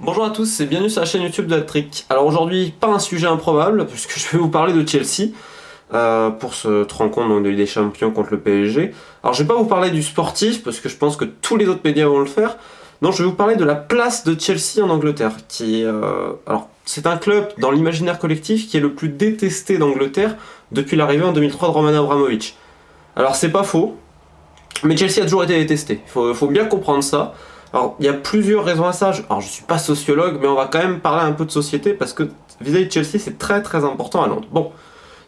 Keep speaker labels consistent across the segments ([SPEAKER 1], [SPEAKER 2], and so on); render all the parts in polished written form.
[SPEAKER 1] Bonjour à tous et bienvenue sur la chaîne YouTube de Hat-Trick. Alors aujourd'hui, pas un sujet improbable, puisque je vais vous parler de Chelsea pour cette rencontre donc, de Ligue des Champions contre le PSG. Alors je vais pas vous parler du sportif, parce que je pense que tous les autres médias vont le faire. Non, je vais vous parler de la place de Chelsea en Angleterre, alors c'est un club dans l'imaginaire collectif qui est le plus détesté d'Angleterre depuis l'arrivée en 2003 de Roman Abramovich. Alors c'est pas faux, mais Chelsea a toujours été détesté, faut bien comprendre ça. Alors, il y a plusieurs raisons à ça. Alors, je suis pas sociologue, mais on va quand même parler un peu de société parce que vis-à-vis de Chelsea, c'est très très important à Londres. Bon,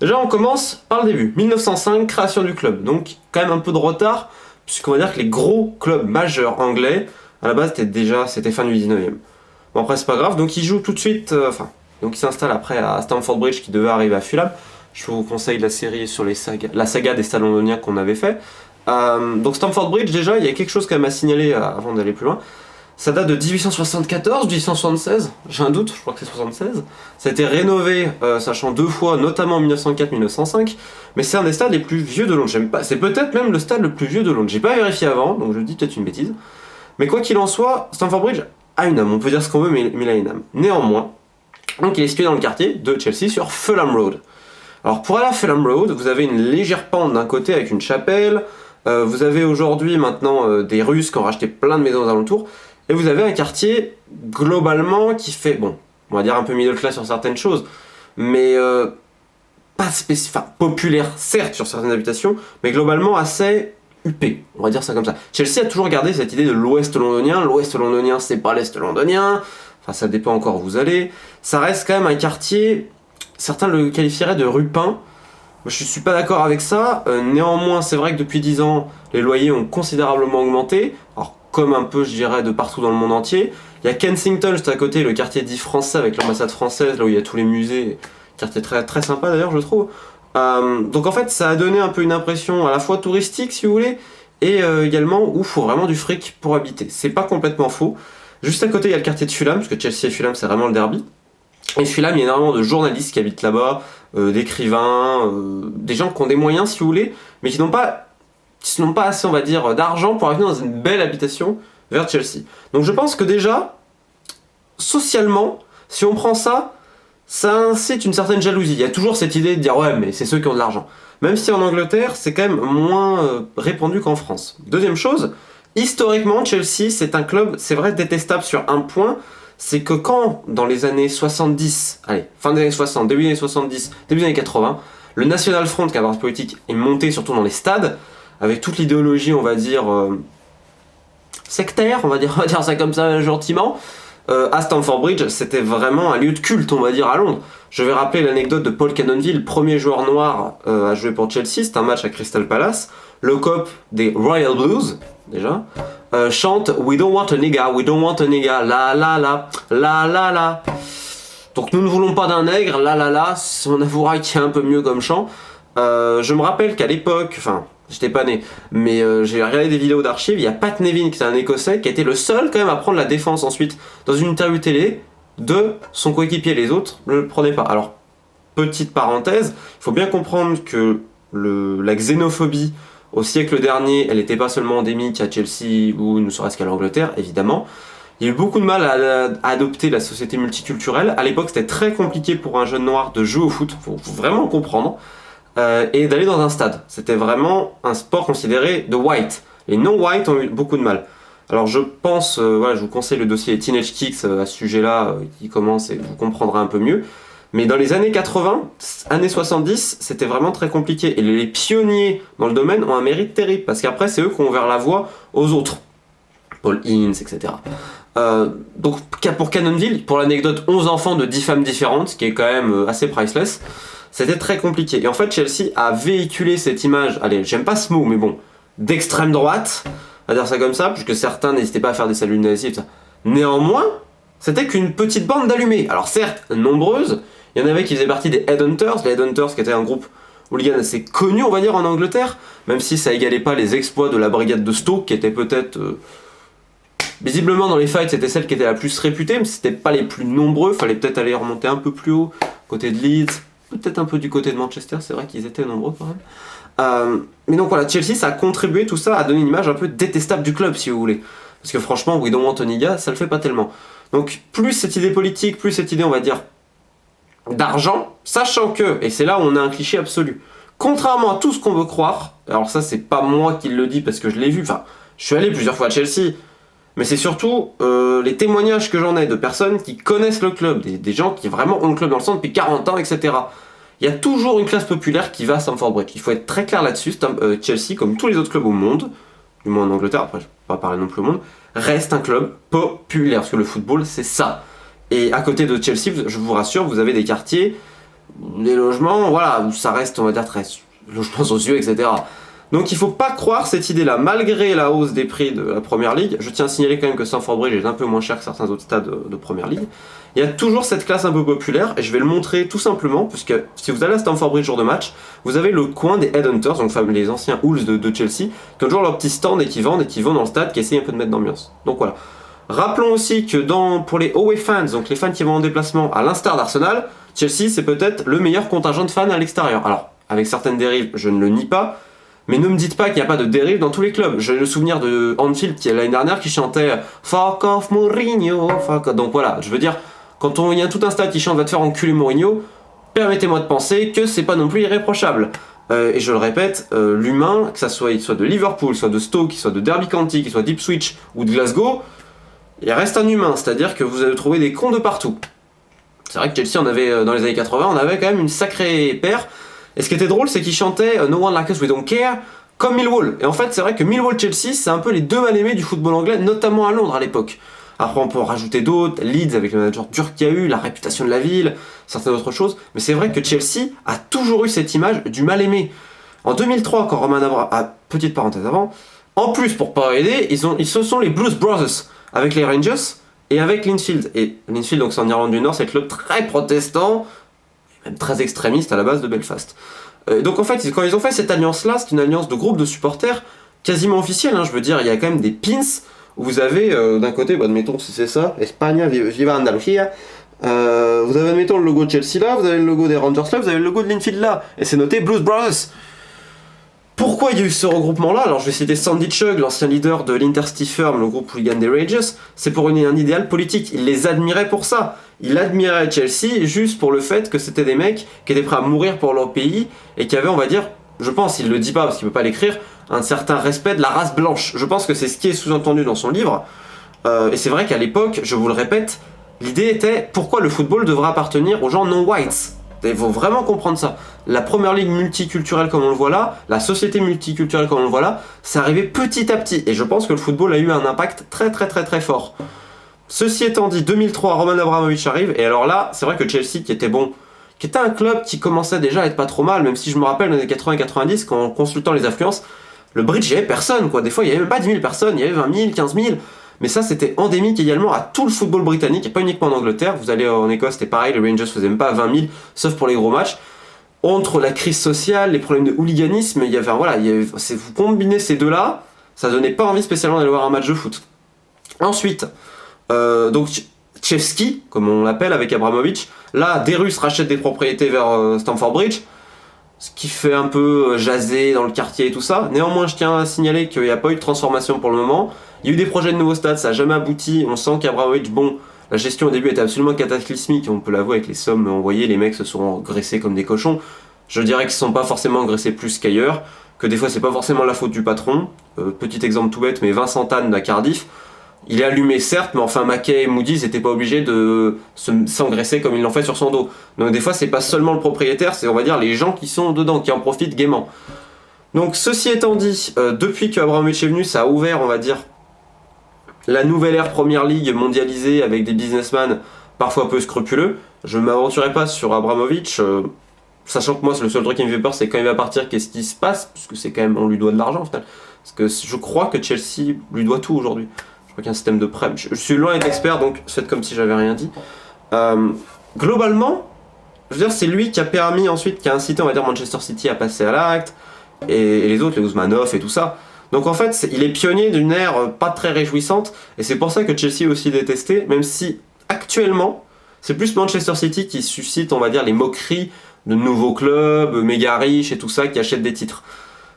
[SPEAKER 1] déjà, on commence par le début. 1905, création du club. Donc, quand même un peu de retard, puisqu'on va dire que les gros clubs majeurs anglais, à la base, c'était fin du 19e. Bon, après, c'est pas grave. Donc, ils jouent tout de suite. Donc, ils s'installent après à Stamford Bridge qui devait arriver à Fulham. Je vous conseille la série sur la saga des stades londoniens qu'on avait fait. Donc Stamford Bridge, déjà, il y a quelque chose quand même à signaler avant d'aller plus loin. Ça date de 1874, 1876, j'ai un doute, je crois que c'est 76. Ça a été rénové, sachant deux fois, notamment en 1904, 1905. Mais c'est un des stades les plus vieux de Londres. J'aime pas. C'est peut-être même le stade le plus vieux de Londres. J'ai pas vérifié avant, donc je dis peut-être une bêtise. Mais quoi qu'il en soit, Stamford Bridge a une âme. On peut dire ce qu'on veut, mais il a une âme. Néanmoins, donc il est situé dans le quartier de Chelsea sur Fulham Road. Alors pour aller à Fulham Road, vous avez une légère pente d'un côté avec une chapelle. Vous avez aujourd'hui maintenant des Russes qui ont racheté plein de maisons aux alentours, et vous avez un quartier globalement qui fait, bon, on va dire un peu middle class sur certaines choses, mais pas populaire certes sur certaines habitations, mais globalement assez huppé, on va dire ça comme ça. Chelsea a toujours gardé cette idée de l'ouest londonien c'est pas l'est londonien, enfin ça dépend encore où vous allez, ça reste quand même un quartier, certains le qualifieraient de rupin. Je suis pas d'accord avec ça, néanmoins c'est vrai que depuis 10 ans les loyers ont considérablement augmenté, alors comme un peu je dirais de partout dans le monde entier. Il y a Kensington juste à côté, le quartier dit français avec l'ambassade française, là où il y a tous les musées, quartier très, très sympa d'ailleurs je trouve. Donc en fait ça a donné un peu une impression à la fois touristique si vous voulez, et également où il faut vraiment du fric pour habiter. C'est pas complètement faux. Juste à côté il y a le quartier de Fulham, parce que Chelsea et Fulham c'est vraiment le derby. Et Fulham, il y a énormément de journalistes qui habitent là-bas, d'écrivains, des gens qui ont des moyens si vous voulez, mais qui n'ont pas assez, on va dire, d'argent pour arriver dans une belle habitation vers Chelsea. Donc je pense que déjà, socialement, si on prend ça, ça incite une certaine jalousie. Il y a toujours cette idée de dire ouais mais c'est ceux qui ont de l'argent. Même si en Angleterre, c'est quand même moins répandu qu'en France. Deuxième chose, historiquement, Chelsea, c'est un club, c'est vrai, détestable sur un point, c'est que quand, dans les années 70, allez, fin des années 60, début des années 70, début des années 80, le National Front, qui est un parti politique, est monté surtout dans les stades, avec toute l'idéologie, on va dire, sectaire, on va dire ça comme ça gentiment, à Stamford Bridge, c'était vraiment un lieu de culte, on va dire, à Londres. Je vais rappeler l'anecdote de Paul Cannonville, premier joueur noir à jouer pour Chelsea, c'est un match à Crystal Palace. Le cop des Royal Blues, déjà, chante We don't want a nigga, la la la, la la la. Donc nous ne voulons pas d'un nègre, la la la, on avouera qu'il y a un peu mieux comme chant. Je me rappelle qu'à l'époque, enfin, j'étais pas né, mais j'ai regardé des vidéos d'archives, il y a Pat Nevin, qui est un Écossais, qui a été le seul quand même à prendre la défense ensuite, dans une interview télé, de son coéquipier, les autres ne le prenaient pas. Alors, petite parenthèse, il faut bien comprendre que la xénophobie, au siècle dernier, elle n'était pas seulement endémique à Chelsea ou ne serait-ce qu'à l'Angleterre, évidemment. Il y a eu beaucoup de mal à adopter la société multiculturelle. À l'époque, c'était très compliqué pour un jeune noir de jouer au foot, faut vraiment le comprendre, et d'aller dans un stade. C'était vraiment un sport considéré de white. Les non-white ont eu beaucoup de mal. Alors je pense, voilà, je vous conseille le dossier Teenage Kicks à ce sujet-là, qui commence et vous comprendrez un peu mieux. Mais dans les années 80, années 70, c'était vraiment très compliqué. Et les pionniers dans le domaine ont un mérite terrible, parce qu'après, c'est eux qui ont ouvert la voie aux autres. Paul Ince, etc. Donc pour Cannonville, pour l'anecdote, 11 enfants de 10 femmes différentes, ce qui est quand même assez priceless, c'était très compliqué. Et en fait, Chelsea a véhiculé cette image, allez, j'aime pas ce mot, mais bon, d'extrême droite, à dire ça comme ça, puisque certains n'hésitaient pas à faire des saluts nazis et tout ça. Néanmoins, c'était qu'une petite bande d'allumés. Alors certes, nombreuses, il y en avait qui faisaient partie des Headhunters, les Headhunters qui étaient un groupe hooligan assez connu, on va dire, en Angleterre, même si ça égalait pas les exploits de la brigade de Stoke, qui était peut-être... visiblement, dans les fights, c'était celle qui était la plus réputée, mais c'était pas les plus nombreux, fallait peut-être aller remonter un peu plus haut, côté de Leeds, peut-être un peu du côté de Manchester, c'est vrai qu'ils étaient nombreux quand même. Mais donc voilà, Chelsea, ça a contribué tout ça à donner une image un peu détestable du club, si vous voulez. Parce que franchement, We don't want a nigga, ça le fait pas tellement. Donc plus cette idée politique, plus cette idée, on va dire, d'argent, sachant que, et c'est là où on a un cliché absolu, contrairement à tout ce qu'on veut croire, alors ça c'est pas moi qui le dis parce que je l'ai vu, enfin, je suis allé plusieurs fois à Chelsea, mais c'est surtout les témoignages que j'en ai de personnes qui connaissent le club, des gens qui vraiment ont le club dans le sang depuis 40 ans, etc. Il y a toujours une classe populaire qui va à Stamford Bridge. Il faut être très clair là-dessus. Chelsea, comme tous les autres clubs au monde, du moins en Angleterre, après je ne peux pas parler non plus au monde, reste un club populaire, parce que le football c'est ça. Et à côté de Chelsea, je vous rassure, vous avez des quartiers, des logements, voilà, où ça reste, on va dire, très logements sociaux, etc. Donc il faut pas croire cette idée-là, malgré la hausse des prix de la Première Ligue. Je tiens à signaler quand même que Stamford Bridge est un peu moins cher que certains autres stades de Première Ligue. Il y a toujours cette classe un peu populaire, et je vais le montrer tout simplement, puisque si vous allez à Stamford Bridge jour de match, vous avez le coin des Headhunters, donc les anciens Wolves de Chelsea, qui ont toujours leur petit stand et qui vont dans le stade, qui essayent un peu de mettre d'ambiance. Donc voilà. Rappelons aussi que pour les away fans, donc les fans qui vont en déplacement, à l'instar d'Arsenal, Chelsea c'est peut-être le meilleur contingent de fans à l'extérieur. Alors, avec certaines dérives, je ne le nie pas, mais ne me dites pas qu'il n'y a pas de dérive dans tous les clubs. J'ai le souvenir de Anfield qui l'année dernière qui chantait Fuck off Mourinho, fuck off. Donc voilà, je veux dire, quand il y a tout un stade qui chante va te faire enculer Mourinho, permettez-moi de penser que c'est pas non plus irréprochable. Et je le répète, l'humain, que ça soit de Liverpool, soit de Stoke, soit de Derby County, qu'il soit d'Ipswich ou de Glasgow, il reste un humain, c'est-à-dire que vous allez trouver des cons de partout. C'est vrai que Chelsea, dans les années 80, on avait quand même une sacrée paire. Et ce qui était drôle, c'est qu'ils chantaient No One Like Us We Don't Care comme Millwall. Et en fait, c'est vrai que Millwall-Chelsea, c'est un peu les deux mal-aimés du football anglais, notamment à Londres à l'époque. Après, on peut en rajouter d'autres, Leeds avec le manager dur qu'il y a eu, la réputation de la ville, certaines autres choses. Mais c'est vrai que Chelsea a toujours eu cette image du mal-aimé. En 2003, quand Roman Abramovich, petite parenthèse avant, en plus, pour pas aider, ils se sont les Blues Brothers avec les Rangers et avec Linfield. Et Linfield, donc c'est en Irlande du Nord, c'est un club très protestant, même très extrémiste à la base de Belfast. Donc en fait, quand ils ont fait cette alliance-là, c'est une alliance de groupe de supporters quasiment officielle, hein, je veux dire, il y a quand même des pins où vous avez d'un côté, admettons si c'est ça, Espagne, Viva Andalucía, vous avez admettons le logo de Chelsea là, vous avez le logo des Rangers là, vous avez le logo de Linfield là, et c'est noté Blues Brothers. Pourquoi il y a eu ce regroupement-là? Alors je vais citer Sandy Chugg, l'ancien leader de l'Intercity Firm, le groupe hooligan des Rangers. C'est pour un idéal politique. Il les admirait pour ça. Il admirait Chelsea juste pour le fait que c'était des mecs qui étaient prêts à mourir pour leur pays et qui avaient, on va dire, je pense, il le dit pas parce qu'il peut pas l'écrire, un certain respect de la race blanche. Je pense que c'est ce qui est sous-entendu dans son livre. Et c'est vrai qu'à l'époque, je vous le répète, l'idée était pourquoi le football devrait appartenir aux gens non-whites. Il faut vraiment comprendre ça. La première ligue multiculturelle comme on le voit là, la société multiculturelle comme on le voit là, c'est arrivé petit à petit. Et je pense que le football a eu un impact très très très très fort. Ceci étant dit, 2003, Roman Abramovich arrive. Et alors là, c'est vrai que Chelsea, qui était bon, qui était un club qui commençait déjà à être pas trop mal, même si je me rappelle dans les années 80-90, qu'en consultant les affluences, le Bridge, il n'y avait personne, quoi. Des fois, il n'y avait même pas 10 000 personnes, il y avait 20 000, 15 000. Mais ça, c'était endémique également à tout le football britannique, et pas uniquement en Angleterre. Vous allez en Écosse, c'était pareil, les Rangers faisaient même pas 20 000, sauf pour les gros matchs. Entre la crise sociale, les problèmes de hooliganisme, vous combinez ces deux-là, ça donnait pas envie spécialement d'aller voir un match de foot. Ensuite, donc Chevsky, comme on l'appelle avec Abramovich, là, des Russes rachètent des propriétés vers Stamford Bridge, ce qui fait un peu jaser dans le quartier et tout ça. Néanmoins, je tiens à signaler qu'il n'y a pas eu de transformation pour le moment. Il y a eu des projets de nouveaux stades, ça n'a jamais abouti. On sent qu'Abramovich, la gestion au début était absolument cataclysmique, on peut l'avouer avec les sommes envoyées, les mecs se sont engraissés comme des cochons. Je dirais qu'ils ne sont pas forcément engraissés plus qu'ailleurs, que des fois c'est pas forcément la faute du patron. Petit exemple tout bête, mais Vincent Tan à Cardiff, il est allumé certes, mais enfin Mackay et Moody's n'étaient pas obligés de s'engraisser comme ils l'ont fait sur son dos. Donc des fois c'est pas seulement le propriétaire, c'est on va dire les gens qui sont dedans, qui en profitent gaiement. Donc ceci étant dit, depuis que Abramovich est venu, ça a ouvert, on va dire, la nouvelle ère Première Ligue mondialisée avec des businessmen parfois peu scrupuleux. Je ne m'aventurerai pas sur Abramovich, sachant que moi le seul truc qui me fait peur c'est quand il va partir, qu'est-ce qui se passe, parce que c'est quand même, on lui doit de l'argent au final. Parce que je crois que Chelsea lui doit tout aujourd'hui. Je crois qu'il y a un système de prêt. Je suis loin d'être expert, donc faites comme si j'avais rien dit. Globalement, je veux dire, c'est lui qui a permis ensuite, qui a incité, on va dire, Manchester City à passer à l'acte, et les autres, les Ousmanoff et tout ça. Donc en fait, il est pionnier d'une ère pas très réjouissante, et c'est pour ça que Chelsea est aussi détesté, même si actuellement, c'est plus Manchester City qui suscite, on va dire, les moqueries de nouveaux clubs, méga riches et tout ça, qui achètent des titres.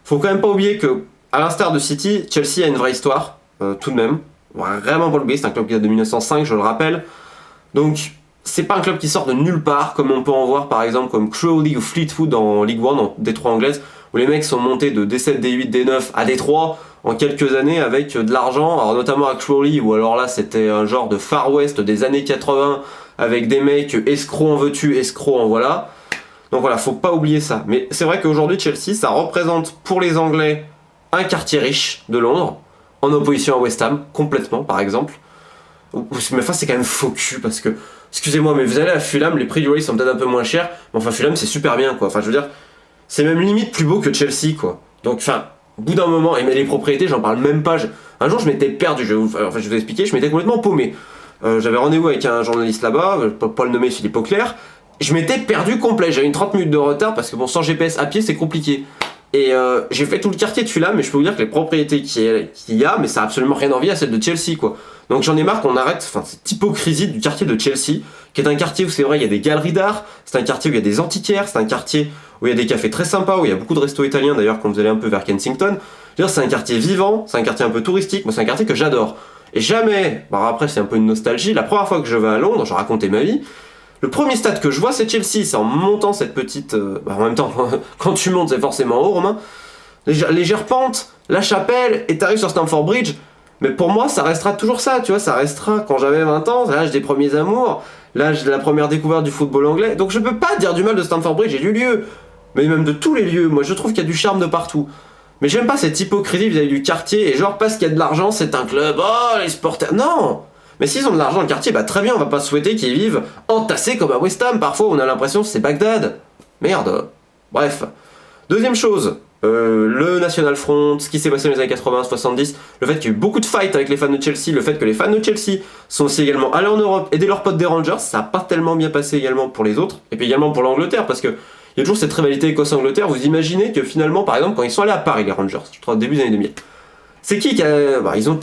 [SPEAKER 1] Faut quand même pas oublier que, à l'instar de City, Chelsea a une vraie histoire, tout de même. Vraiment pas l'oublier, c'est un club qui date de 1905, je le rappelle. Donc, c'est pas un club qui sort de nulle part, comme on peut en voir par exemple comme Crawley ou Fleetwood en Ligue 1, en D3 anglaise, où les mecs sont montés de D7, D8, D9 à D3 en quelques années avec de l'argent, alors notamment à Crawley, où alors là c'était un genre de Far West des années 80, avec des mecs escrocs en veux-tu, escrocs en voilà. Donc voilà, faut pas oublier ça. Mais c'est vrai qu'aujourd'hui Chelsea, ça représente pour les Anglais un quartier riche de Londres, en opposition à West Ham, complètement par exemple. Mais enfin c'est quand même faux cul parce que, excusez-moi, mais vous allez à Fulham, les prix du Wally sont peut-être un peu moins chers, mais enfin Fulham c'est super bien quoi. Enfin je veux dire, c'est même limite plus beau que Chelsea quoi. Donc enfin, au bout d'un moment, et mais les propriétés j'en parle même pas. Un jour je m'étais perdu, je vais vous expliquer, je m'étais complètement paumé. J'avais rendez-vous avec un journaliste là-bas, pas le nommer, Philippe Auclair. Je m'étais perdu complet, j'avais une 30 minutes de retard parce que bon, sans GPS à pied c'est compliqué. Et j'ai fait tout le quartier de Fulham, mais je peux vous dire que les propriétés qu'il y a, mais ça a absolument rien envie à celle de Chelsea quoi. Donc j'en ai marre qu'on arrête, enfin cette hypocrisie du quartier de Chelsea, qui est un quartier où c'est vrai il y a des galeries d'art, c'est un quartier où il y a des antiquaires, c'est un quartier où il y a des cafés très sympas, où il y a beaucoup de restos italiens d'ailleurs quand vous allez un peu vers Kensington. Je veux dire, c'est un quartier vivant, c'est un quartier un peu touristique, moi c'est un quartier que j'adore. Et jamais, bah après c'est un peu une nostalgie, la première fois que je vais à Londres, je racontais ma vie, le premier stade que je vois c'est Chelsea, c'est en montant cette petite... en même temps, quand tu montes c'est forcément haut Romain, légère pente, la chapelle, et t'arrives sur Stamford Bridge, mais pour moi ça restera toujours ça, tu vois, ça restera quand j'avais 20 ans, l'âge des premiers amours, l'âge de la première découverte du football anglais, donc je peux pas dire du mal de Stamford Bridge et du lieu, mais même de tous les lieux, moi je trouve qu'il y a du charme de partout. Mais j'aime pas cette hypocrisie vis-à-vis du quartier, et genre parce qu'il y a de l'argent c'est un club, oh les supporters, non. Mais s'ils ont de l'argent le quartier, bah très bien, on va pas souhaiter qu'ils vivent entassés comme à West Ham, parfois on a l'impression que c'est Bagdad. Merde. Bref. Deuxième chose, le National Front, ce qui s'est passé dans les années 80-70, le fait qu'il y a eu beaucoup de fights avec les fans de Chelsea, le fait que les fans de Chelsea sont aussi également allés en Europe, aider leurs potes des Rangers, ça a pas tellement bien passé également pour les autres, et puis également pour l'Angleterre, parce que il y a toujours cette rivalité Écosse-Angleterre, vous imaginez que finalement, par exemple, quand ils sont allés à Paris, les Rangers, je crois début des années 2000, c'est qui a... Bah, ils ont...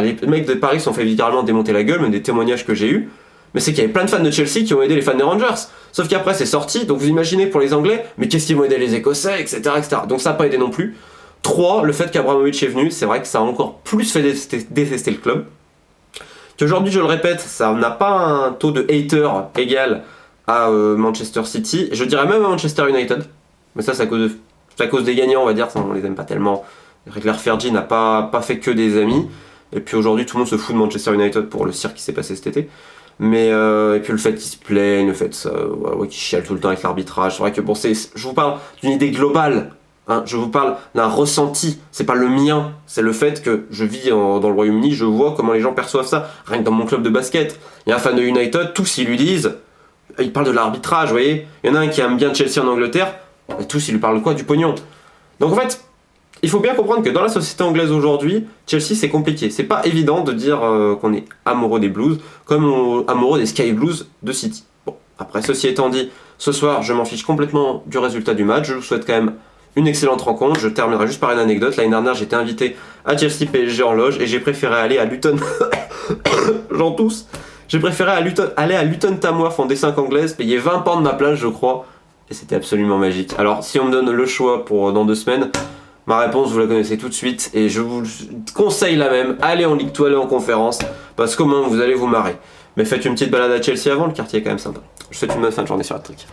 [SPEAKER 1] Les mecs de Paris se sont fait littéralement démonter la gueule, même des témoignages que j'ai eus, mais c'est qu'il y avait plein de fans de Chelsea qui ont aidé les fans des Rangers. Sauf qu'après c'est sorti, donc vous imaginez pour les Anglais, mais qu'est-ce qu'ils vont aider les Écossais, etc., etc. Donc ça n'a pas aidé non plus. 3, le fait qu'Abramovich est venu, c'est vrai que ça a encore plus fait détester le club. Qu'aujourd'hui, je le répète, ça n'a pas un taux de hater égal à Manchester City, je dirais même à Manchester United, mais ça c'est à cause des gagnants, on va dire, on les aime pas tellement. Claire Fergie n'a pas fait que des amis, et puis aujourd'hui tout le monde se fout de Manchester United pour le cirque qui s'est passé cet été. Mais et puis le fait qu'ils se plaignent, le fait qu'ils chialent tout le temps avec l'arbitrage, c'est vrai que bon, je vous parle d'une idée globale, hein, je vous parle d'un ressenti, c'est pas le mien, c'est le fait que je vis dans le Royaume-Uni, je vois comment les gens perçoivent ça, rien que dans mon club de basket, il y a un fan de United, tous ils lui disent, ils parlent de l'arbitrage, vous voyez, il y en a un qui aime bien Chelsea en Angleterre, et tous ils lui parlent de quoi? Du pognon. Donc en fait, il faut bien comprendre que dans la société anglaise aujourd'hui, Chelsea c'est compliqué. C'est pas évident de dire qu'on est amoureux des Blues comme amoureux des Sky Blues de City. Bon, après ceci étant dit, ce soir je m'en fiche complètement du résultat du match. Je vous souhaite quand même une excellente rencontre. Je terminerai juste par une anecdote. L'année dernière j'étais invité à Chelsea PSG en loge et j'ai préféré aller à Luton. J'en tousse. J'ai préféré aller à Luton Tamworth en D5 anglaise, payer 20 pounds de ma place je crois. Et c'était absolument magique. Alors si on me donne le choix pour dans 2 semaines, ma réponse, vous la connaissez tout de suite et je vous conseille la même, allez en Ligue 2, allez en conférence, parce qu'au moins vous allez vous marrer. Mais faites une petite balade à Chelsea avant, le quartier est quand même sympa. Je vous souhaite une bonne fin de journée sur la trick.